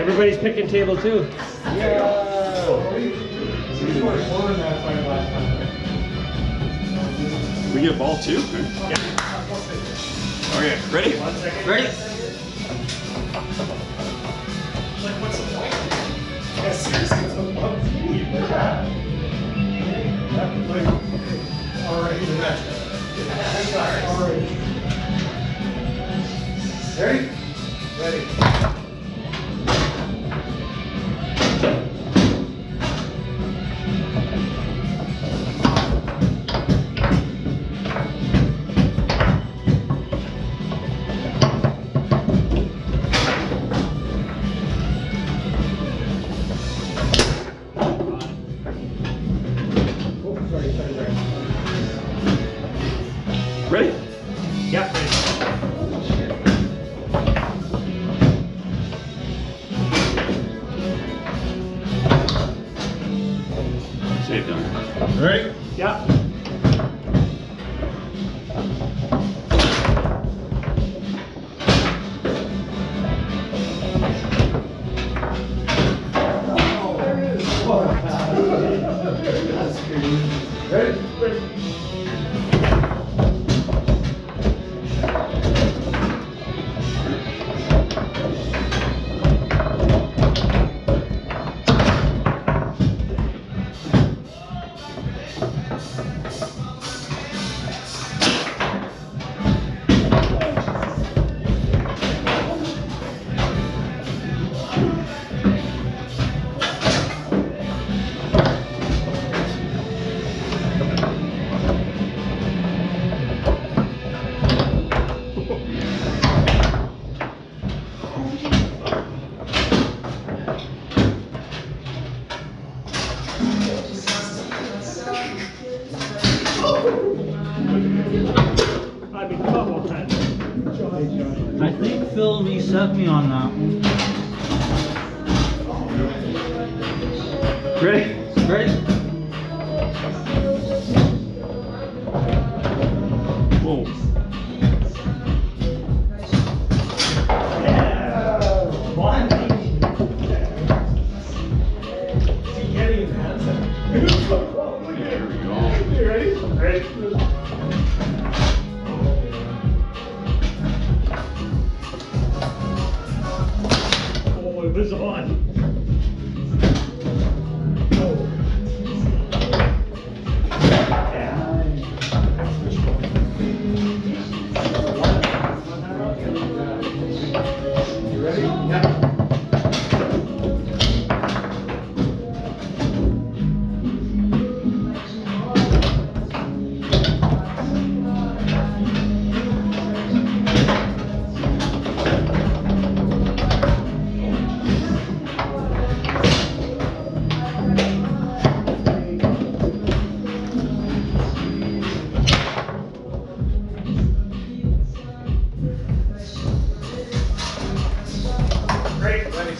Everybody's picking table 2. Yeah. We get ball 2? Yeah. Okay, ready? 1 second. Ready? Like, what's the point? Yeah, seriously, it's a love team. Alright, he's a match. Alright. Ready? Ready. Ready? Yeah, ready. Save done. Ready? Yeah. Ready? I mean, come on. I think Phil reset me on that one. Ready? Ready? Whoa. There we go. You ready? Ready? Oh, it was on. You ready? Yeah. Great, ready.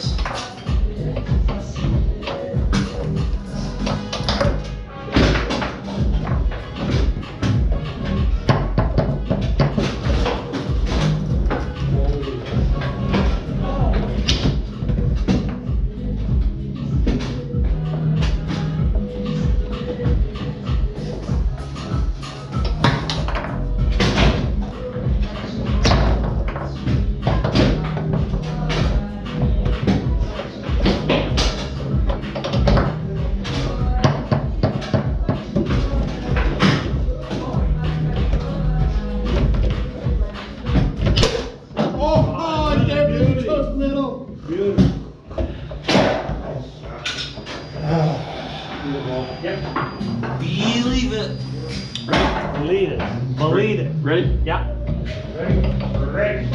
Believe it. Believe it. Believe it. Ready? Yeah. Ready? Ready.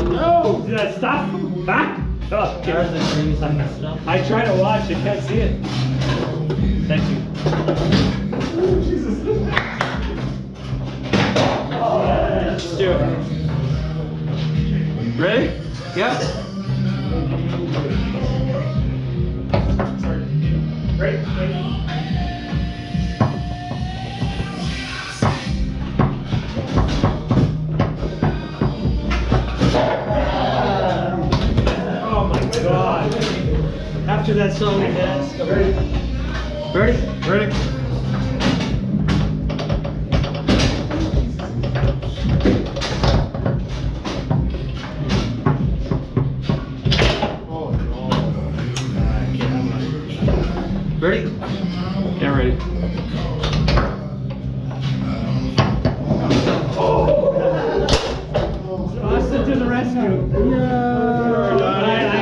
No! Did I stop? Back? Oh, There's the trees and the stuff. I try to watch, I can't see it. Thank you. Yeah. Sorry. Ready? Ready? Oh my God. After that song we danced. Ready? Ready? Ready? Oh no. Ready? Yeah, ready.